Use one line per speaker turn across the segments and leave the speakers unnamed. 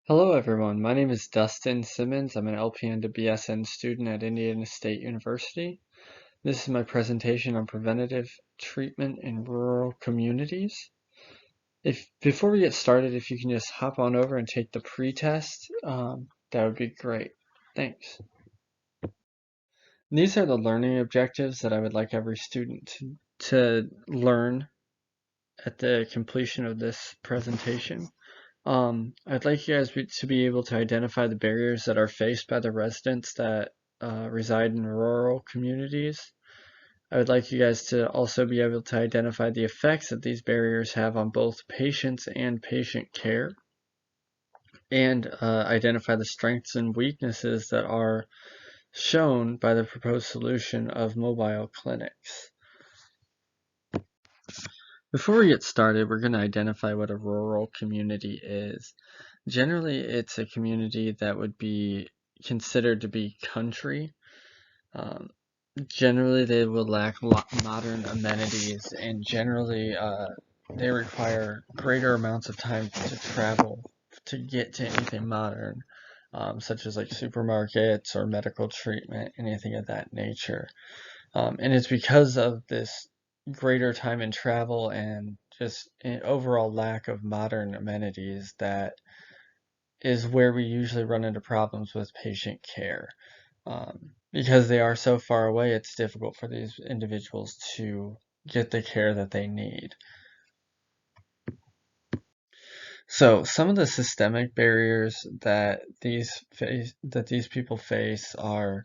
Hello everyone, my name is Dustin Simmons. I'm an LPN to BSN student at Indiana State University. This is my presentation on preventative treatment in rural communities. Before we get started, if you can just hop on over and take the pre-test, that would be great. Thanks. These are the learning objectives that I would like every student to learn at the completion of this presentation. I'd like you guys to be able to identify the barriers that are faced by the residents that reside in rural communities. I would like you guys to also be able to identify the effects that these barriers have on both patients and patient care, and identify the strengths and weaknesses that are shown by the proposed solution of mobile clinics. Before we get started, we're going to identify what a rural community is. Generally, it's a community that would be considered to be country. Um, Generally, they will lack modern amenities, and generally, they require greater amounts of time to travel to get to anything modern, such as like supermarkets or medical treatment, anything of that nature. And it's because of this greater time in travel and just an overall lack of modern amenities that is where we usually run into problems with patient care. Because they are so far away, it's difficult for these individuals to get the care that they need. So some of the systemic barriers that these people face are,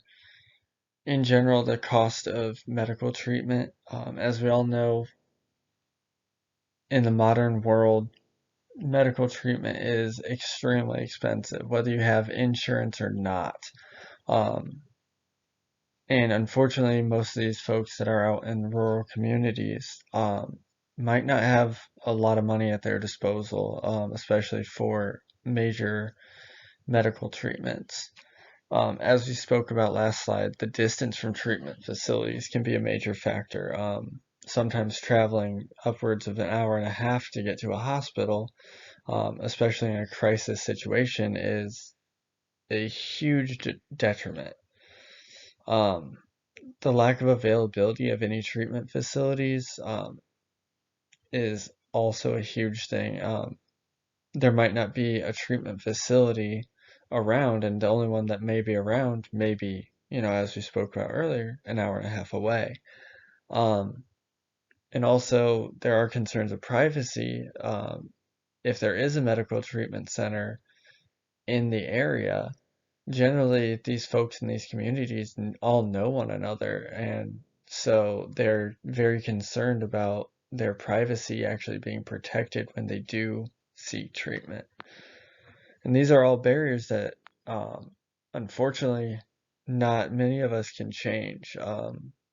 in general, the cost of medical treatment. As we all know, in the modern world, medical treatment is extremely expensive, whether you have insurance or not. Um, And unfortunately, most of these folks that are out in rural communities might not have a lot of money at their disposal, especially for major medical treatments. As we spoke about last slide, the distance from treatment facilities can be a major factor. Sometimes traveling upwards of an hour and a half to get to a hospital, especially in a crisis situation, is a huge detriment. Um, the lack of availability of any treatment facilities is also a huge thing. There might not be a treatment facility around, and the only one that may be around may be, as we spoke about earlier, an hour and a half away. Um, and also, there are concerns of privacy. If there is a medical treatment center in the area, generally these folks in these communities all know one another, and so they're very concerned about their privacy actually being protected when they do seek treatment. And these are all barriers that, unfortunately, not many of us can change.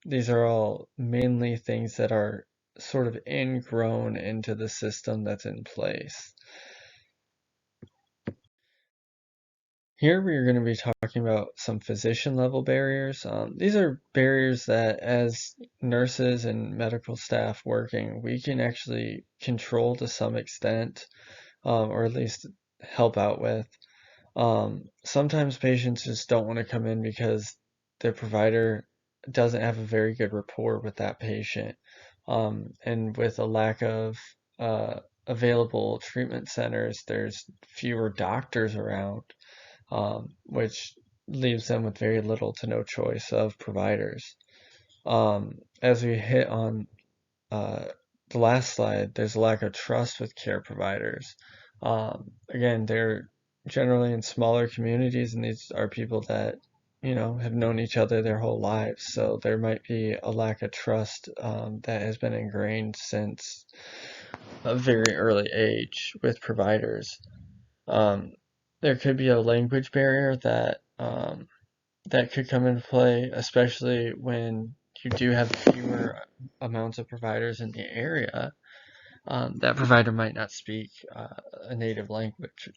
These are all mainly things that are sort of ingrown into the system that's in place. Here we are going to be talking about some physician level barriers. These are barriers that as nurses and medical staff working, we can actually control to some extent, or at least help out with. Sometimes patients just don't want to come in because their provider doesn't have a very good rapport with that patient. And with a lack of available treatment centers, there's fewer doctors around, which leaves them with very little to no choice of providers. As we hit on uh, the last slide, there's a lack of trust with care providers. Again, they're generally in smaller communities, and these are people that, have known each other their whole lives. So there might be a lack of trust that has been ingrained since a very early age with providers. Um, there could be a language barrier that could come into play, especially when you do have fewer amounts of providers in the area. That provider might not speak a native language.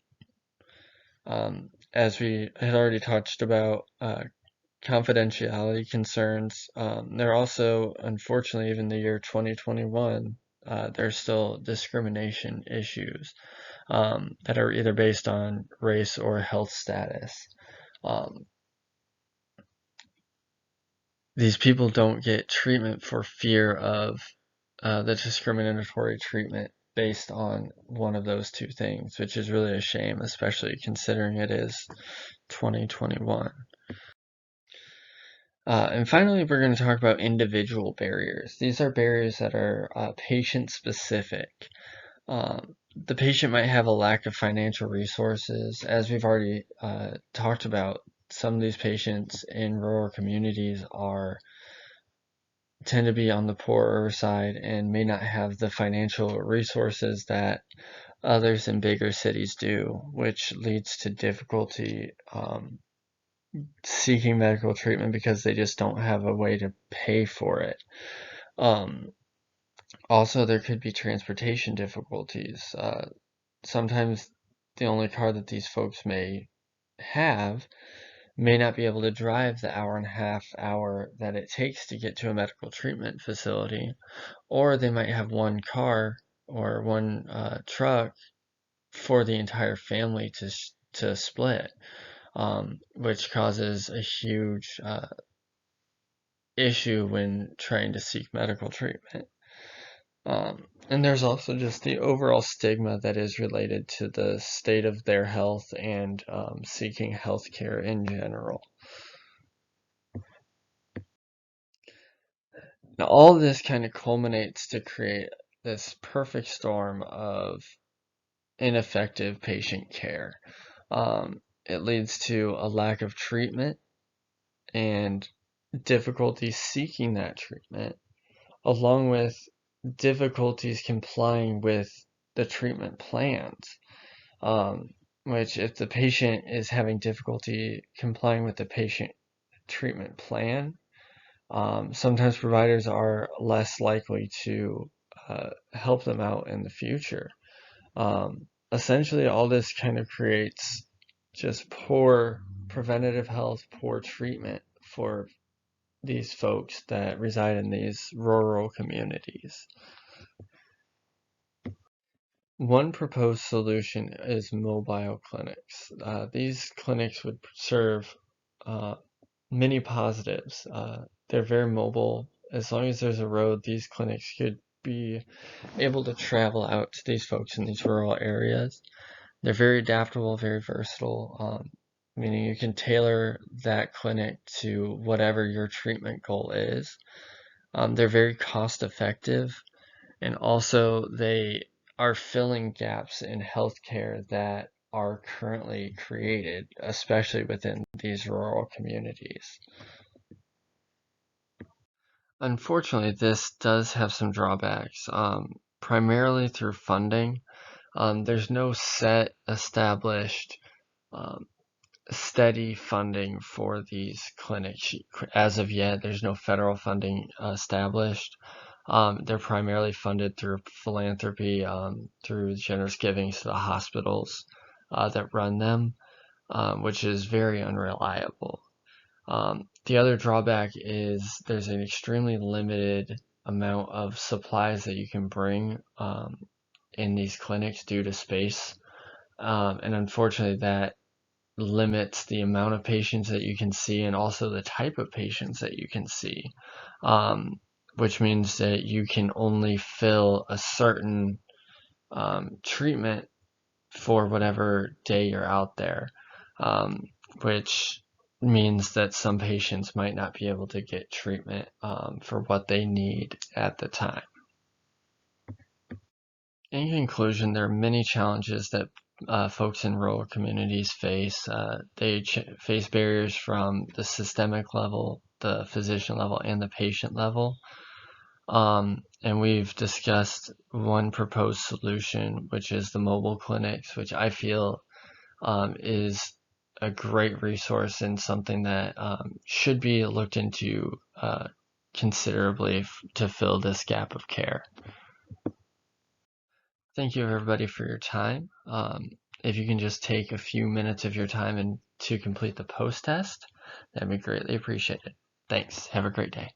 As we had already touched about confidentiality concerns, there are also, unfortunately, even the year 2021, there's still discrimination issues. that are either based on race or health status. Um, these people don't get treatment for fear of the discriminatory treatment based on one of those two things, which is really a shame, especially considering it is 2021. And finally, we're going to talk about individual barriers. These are barriers that are patient-specific. The patient might have a lack of financial resources. As we've already talked about, some of these patients in rural communities tend to be on the poorer side and may not have the financial resources that others in bigger cities do, which leads to difficulty seeking medical treatment because they just don't have a way to pay for it. Also, there could be transportation difficulties. Sometimes the only car that these folks may have may not be able to drive the hour and a half hour that it takes to get to a medical treatment facility, or they might have one car or one truck for the entire family to split, which causes a huge issue when trying to seek medical treatment. And there's also just the overall stigma that is related to the state of their health and seeking health care in general. Now, all of this kind of culminates to create this perfect storm of ineffective patient care. It leads to a lack of treatment and difficulty seeking that treatment, along with difficulties complying with the treatment plans. Which, if the patient is having difficulty complying with the patient treatment plan, sometimes providers are less likely to help them out in the future. Essentially, all this kind of creates just poor preventative health, poor treatment for these folks that reside in these rural communities. One proposed solution is mobile clinics. These clinics would serve many positives. They're very mobile. As long as there's a road, these clinics could be able to travel out to these folks in these rural areas. They're very adaptable, very versatile, meaning you can tailor that clinic to whatever your treatment goal is. They're very cost effective, and also they are filling gaps in healthcare that are currently created, especially within these rural communities. Unfortunately, this does have some drawbacks, primarily through funding. There's no set, established, um, steady funding for these clinics. As of yet, there's no federal funding established. They're primarily funded through philanthropy, through generous givings to the hospitals that run them, which is very unreliable. The other drawback is there's an extremely limited amount of supplies that you can bring in these clinics due to space. And unfortunately, that limits the amount of patients that you can see and also the type of patients that you can see, which means that you can only fill a certain treatment for whatever day you're out there, which means that some patients might not be able to get treatment for what they need at the time. In conclusion, there are many challenges that folks in rural communities face. They face barriers from the systemic level, the physician level, and the patient level. And we've discussed one proposed solution, which is the mobile clinics, which I feel is a great resource and something that should be looked into considerably to fill this gap of care. Thank you everybody for your time. If you can just take a few minutes of your time to complete the post test, that'd be greatly appreciated. Thanks. Have a great day.